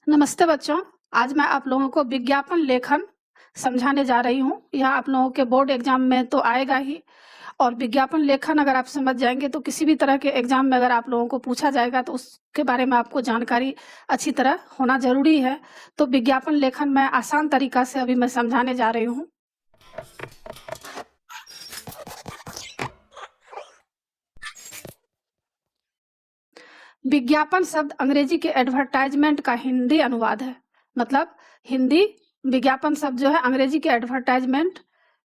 नमस्ते बच्चों। आज मैं आप लोगों को विज्ञापन लेखन समझाने जा रही हूँ। यह आप लोगों के बोर्ड एग्जाम में तो आएगा ही, और विज्ञापन लेखन अगर आप समझ जाएंगे तो किसी भी तरह के एग्जाम में अगर आप लोगों को पूछा जाएगा तो उसके बारे में आपको जानकारी अच्छी तरह होना जरूरी है। तो विज्ञापन लेखन मैं आसान तरीका से अभी मैं समझाने जा रही हूँ। विज्ञापन शब्द अंग्रेजी के एडवर्टाइजमेंट का हिंदी अनुवाद है। मतलब हिंदी विज्ञापन शब्द जो है अंग्रेजी के एडवर्टाइजमेंट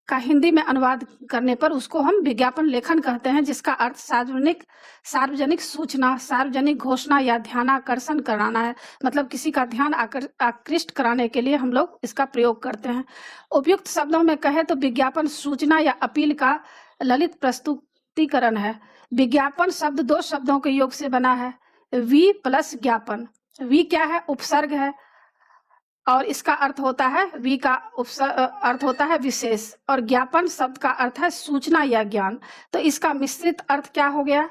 का हिंदी में अनुवाद करने पर उसको हम विज्ञापन लेखन कहते हैं, जिसका अर्थ सार्वजनिक सूचना, सार्वजनिक घोषणा या ध्यानाकर्षण कराना है। मतलब किसी का ध्यान आकृष्ट कराने के लिए हम लोग इसका प्रयोग करते हैं। उपयुक्त शब्दों में कहे तो विज्ञापन सूचना या अपील का ललित प्रस्तुतिकरण है। विज्ञापन शब्द दो शब्दों के योग से बना है, वी प्लस ज्ञापन। वी क्या है? उपसर्ग है, और इसका अर्थ होता है, वी का अर्थ होता है विशेष, और ज्ञापन शब्द का अर्थ है सूचना या ज्ञान। तो इसका मिश्रित अर्थ क्या हो गया?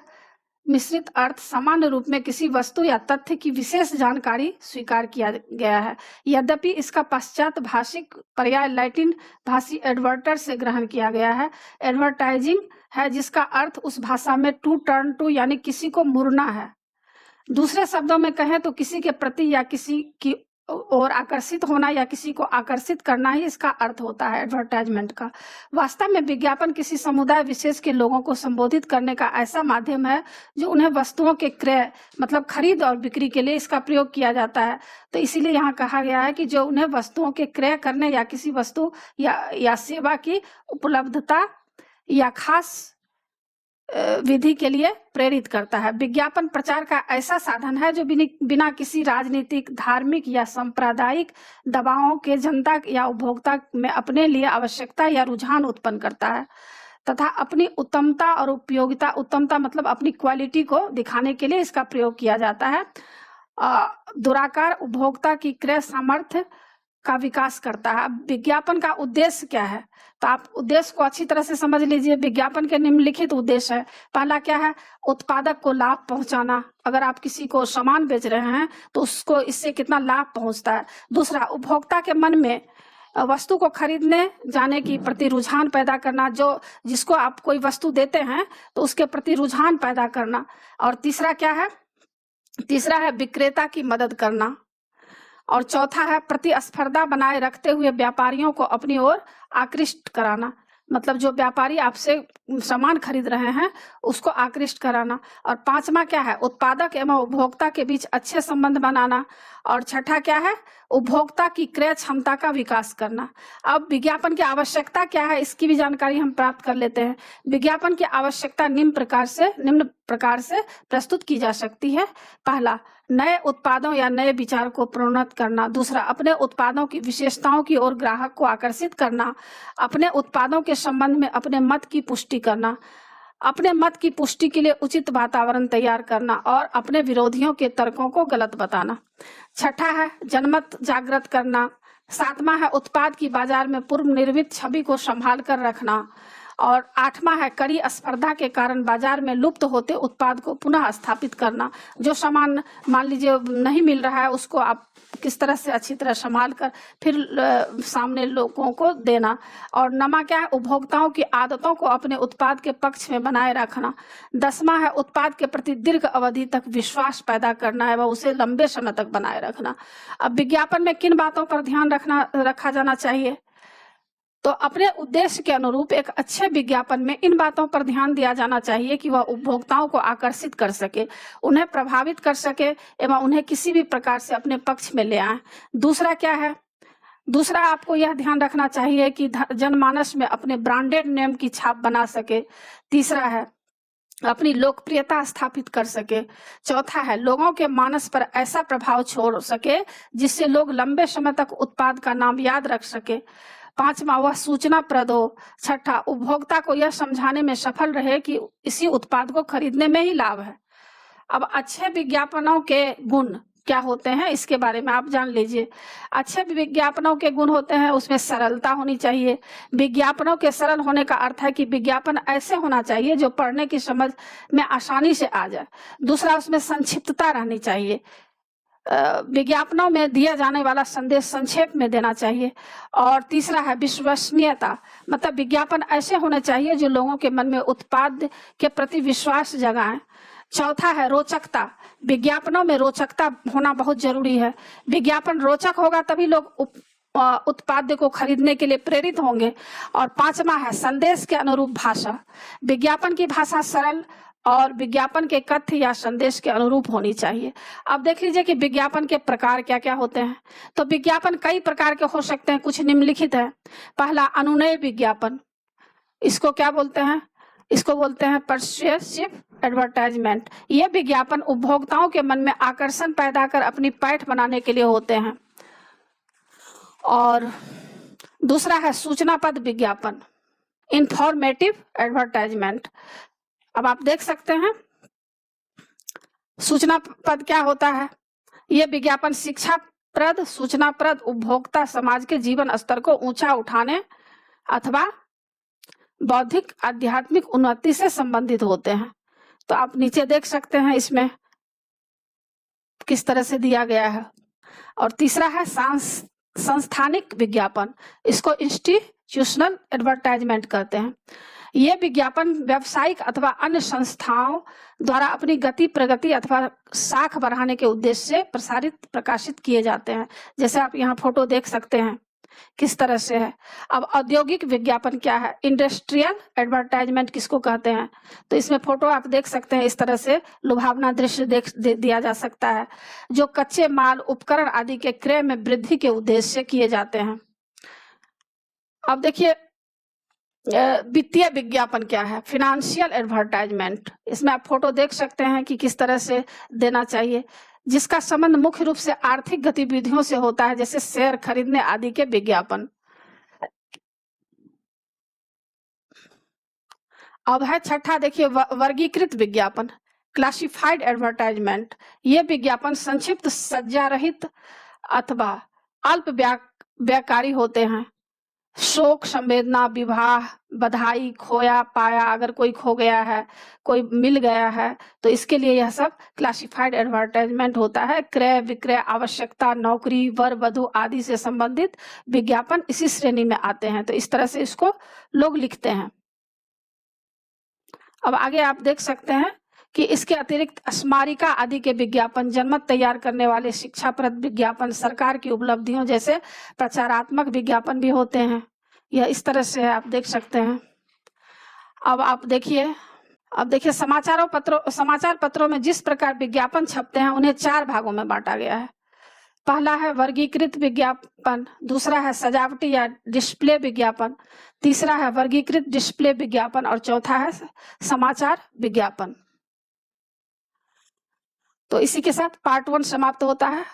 मिश्रित अर्थ सामान्य रूप में किसी वस्तु या तथ्य की विशेष जानकारी स्वीकार किया गया है। यद्यपि इसका पश्चात भाषिक पर्याय लैटिन भाषी एडवर्टर से ग्रहण किया गया है। एडवर्टाइजिंग है, जिसका अर्थ उस भाषा में टू टर्न टू यानी किसी को मुड़ना है। दूसरे शब्दों में कहें तो किसी के प्रति या किसी की ओर आकर्षित होना या किसी को आकर्षित करना ही इसका अर्थ होता है एडवर्टाइजमेंट का। वास्तव में विज्ञापन किसी समुदाय विशेष के लोगों को संबोधित करने का ऐसा माध्यम है जो उन्हें वस्तुओं के क्रय मतलब खरीद और बिक्री के लिए इसका प्रयोग किया जाता है। तो इसीलिए यहाँ कहा गया है कि जो उन्हें वस्तुओं के क्रय करने या किसी वस्तु या सेवा की उपलब्धता या खास विधि के लिए प्रेरित करता है। विज्ञापन प्रचार का ऐसा साधन है जो बिना किसी राजनीतिक, धार्मिक या सांप्रदायिक दबावों के जनता या उपभोक्ता में अपने लिए आवश्यकता या रुझान उत्पन्न करता है तथा अपनी उत्तमता और उपयोगिता, उत्तमता मतलब अपनी क्वालिटी को दिखाने के लिए इसका प्रयोग किया जाता है। दुराकार उपभोक्ता की क्रय सामर्थ्य का विकास करता है। अब विज्ञापन का उद्देश्य क्या है? तो आप उद्देश्य को अच्छी तरह से समझ लीजिए। विज्ञापन के निम्नलिखित उद्देश्य है। पहला क्या है? उत्पादक को लाभ पहुंचाना। अगर आप किसी को सामान बेच रहे हैं तो उसको इससे कितना लाभ पहुंचता है। दूसरा, उपभोक्ता के मन में वस्तु को खरीदने जाने की प्रति रुझान पैदा करना। जिसको आप कोई वस्तु देते हैं तो उसके प्रति रुझान पैदा करना। और तीसरा क्या है? तीसरा है विक्रेता की मदद करना। और चौथा है प्रतिस्पर्धा बनाए रखते हुए व्यापारियों को अपनी ओर आकृष्ट कराना। मतलब जो व्यापारी आपसे सामान खरीद रहे हैं उसको आकृष्ट कराना। और पांचवा क्या है? उत्पादक एवं उपभोक्ता के बीच अच्छे संबंध बनाना। और छठा क्या है? उपभोक्ता की क्रय क्षमता का विकास करना। अब विज्ञापन की आवश्यकता क्या है, इसकी भी जानकारी हम प्राप्त कर लेते हैं। विज्ञापन की आवश्यकता निम्न प्रकार से प्रस्तुत की जा सकती है। पहला, नए उत्पादों या नए विचार को प्रोन्नत करना। दूसरा, अपने उत्पादों की विशेषताओं की ओर ग्राहक को आकर्षित करना। अपने उत्पादों के संबंध में अपने मत की पुष्टि करना। अपने मत की पुष्टि के लिए उचित वातावरण तैयार करना और अपने विरोधियों के तर्कों को गलत बताना। छठा है जनमत जागृत करना। सातवां है उत्पाद की बाजार में पूर्व निर्मित छवि को संभाल कर रखना। और आठवां है कड़ी स्पर्धा के कारण बाजार में लुप्त होते उत्पाद को पुनः स्थापित करना। जो सामान मान लीजिए नहीं मिल रहा है उसको आप किस तरह से अच्छी तरह संभाल कर फिर सामने लोगों को देना। और नमा क्या है? उपभोक्ताओं की आदतों को अपने उत्पाद के पक्ष में बनाए रखना। दसवां है उत्पाद के प्रति दीर्घ अवधि तक विश्वास पैदा करना है व उसे लंबे समय तक बनाए रखना। अब विज्ञापन में किन बातों पर ध्यान रखा जाना चाहिए? तो अपने उद्देश्य के अनुरूप एक अच्छे विज्ञापन में इन बातों पर ध्यान दिया जाना चाहिए कि वह उपभोक्ताओं को आकर्षित कर सके, उन्हें प्रभावित कर सके एवं उन्हें किसी भी प्रकार से अपने पक्ष में ले आए। दूसरा क्या है? दूसरा, आपको यह ध्यान रखना चाहिए कि जनमानस में अपने ब्रांडेड नेम की छाप बना सके। तीसरा है अपनी लोकप्रियता स्थापित कर सके। चौथा है लोगों के मानस पर ऐसा प्रभाव छोड़ सके जिससे लोग लंबे समय तक उत्पाद का नाम याद रख सके। पांचवा, वह सूचना प्रद हो। छठा, उपभोक्ता को यह समझाने में सफल रहे कि इसी उत्पाद को खरीदने में ही लाभ है। अब अच्छे विज्ञापनों के गुण क्या होते हैं इसके बारे में आप जान लीजिए। अच्छे विज्ञापनों के गुण होते हैं, उसमें सरलता होनी चाहिए। विज्ञापनों के सरल होने का अर्थ है कि विज्ञापन ऐसे होना चाहिए जो पढ़ने की समझ में आसानी से आ जाए। दूसरा, उसमें संक्षिप्तता रहनी चाहिए। विज्ञापनों में दिया जाने वाला संदेश संक्षेप में देना चाहिए। और तीसरा है विश्वसनीयता, मतलब विज्ञापन ऐसे होने चाहिए जो लोगों के मन में उत्पाद के प्रति विश्वास जगाएं। चौथा है रोचकता, विज्ञापनों में रोचकता होना बहुत जरूरी है। विज्ञापन रोचक होगा तभी लोग उत्पाद को खरीदने के लिए प्रेरित होंगे। और पांचवा है संदेश के अनुरूप भाषा, विज्ञापन की भाषा सरल और विज्ञापन के कथ्य या संदेश के अनुरूप होनी चाहिए। अब देख लीजिए कि विज्ञापन के प्रकार क्या क्या होते हैं। तो विज्ञापन कई प्रकार के हो सकते हैं, कुछ निम्नलिखित है। पहला अनुनय विज्ञापन, इसको क्या बोलते हैं? इसको बोलते हैं पर्सुएसिव एडवर्टाइजमेंट। ये विज्ञापन उपभोक्ताओं के मन में आकर्षण पैदा कर अपनी पैठ बनाने के लिए होते हैं। और दूसरा है सूचनापद विज्ञापन, इंफॉर्मेटिव एडवर्टाइजमेंट। अब आप देख सकते हैं सूचना पद क्या होता है। यह विज्ञापन शिक्षाप्रद, सूचनाप्रद, उपभोक्ता समाज के जीवन स्तर को ऊंचा उठाने अथवा बौद्धिक आध्यात्मिक उन्नति से संबंधित होते हैं। तो आप नीचे देख सकते हैं इसमें किस तरह से दिया गया है। और तीसरा है संस्थानिक विज्ञापन, इसको इंस्टीट्यूशनल एडवर्टाइजमेंट कहते हैं। ये विज्ञापन व्यावसायिक अथवा अन्य संस्थाओं द्वारा अपनी गति, प्रगति अथवा साख बढ़ाने के उद्देश्य से प्रकाशित किए जाते हैं। जैसे आप यहाँ फोटो देख सकते हैं किस तरह से है। अब औद्योगिक विज्ञापन क्या है? इंडस्ट्रियल एडवर्टाइजमेंट किसको कहते हैं? तो इसमें फोटो आप देख सकते हैं, इस तरह से लुभावना दृश्य दिया जा सकता है, जो कच्चे माल, उपकरण आदि के क्रय में वृद्धि के उद्देश्य से किए जाते हैं। अब देखिए वित्तीय विज्ञापन क्या है? Financial advertisement. इसमें आप फोटो देख सकते हैं कि किस तरह से देना चाहिए, जिसका संबंध मुख्य रूप से आर्थिक गतिविधियों से होता है, जैसे शेयर खरीदने आदि के विज्ञापन। अब है छठा, देखिए वर्गीकृत विज्ञापन, क्लासिफाइड एडवर्टाइजमेंट। ये विज्ञापन संक्षिप्त, सज्जा रहित अथवा अल्प व्याकारी होते हैं। शोक, संवेदना, विवाह, बधाई, खोया पाया, अगर कोई खो गया है, कोई मिल गया है, तो इसके लिए यह सब क्लासिफाइड एडवर्टाइजमेंट होता है। क्रय विक्रय, आवश्यकता, नौकरी, वर वधु आदि से संबंधित विज्ञापन इसी श्रेणी में आते हैं। तो इस तरह से इसको लोग लिखते हैं। अब आगे आप देख सकते हैं कि इसके अतिरिक्त स्मारिका आदि के विज्ञापन, जनमत तैयार करने वाले शिक्षाप्रद विज्ञापन, सरकार की उपलब्धियों जैसे प्रचारात्मक विज्ञापन भी होते हैं। यह इस तरह से आप देख सकते हैं। अब आप देखिए, समाचार पत्रों में जिस प्रकार विज्ञापन छपते हैं उन्हें 4 भागों में बांटा गया है। पहला है वर्गीकृत विज्ञापन, दूसरा है सजावटी या डिस्प्ले विज्ञापन, तीसरा है वर्गीकृत डिस्प्ले विज्ञापन और चौथा है समाचार विज्ञापन। तो इसी के साथ पार्ट 1 समाप्त होता है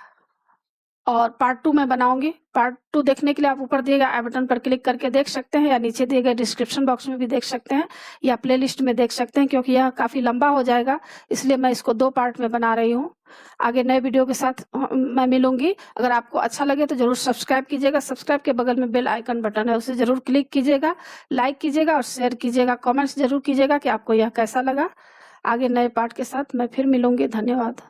और पार्ट 2 मैं बनाऊंगी। पार्ट 2 देखने के लिए आप ऊपर दिए गए आई बटन पर क्लिक करके देख सकते हैं, या नीचे दिए गए डिस्क्रिप्शन बॉक्स में भी देख सकते हैं, या प्लेलिस्ट में देख सकते हैं, क्योंकि यह काफी लंबा हो जाएगा, इसलिए मैं इसको 2 पार्ट में बना रही हूँ। आगे नए वीडियो के साथ मैं मिलूंगी। अगर आपको अच्छा लगे तो जरूर सब्सक्राइब कीजिएगा। सब्सक्राइब के बगल में बेल आइकन बटन है, उसे जरूर क्लिक कीजिएगा, लाइक कीजिएगा और शेयर कीजिएगा। कॉमेंट्स जरूर कीजिएगा कि आपको यह कैसा लगा। आगे नए पार्ट के साथ मैं फिर मिलूंगी। धन्यवाद।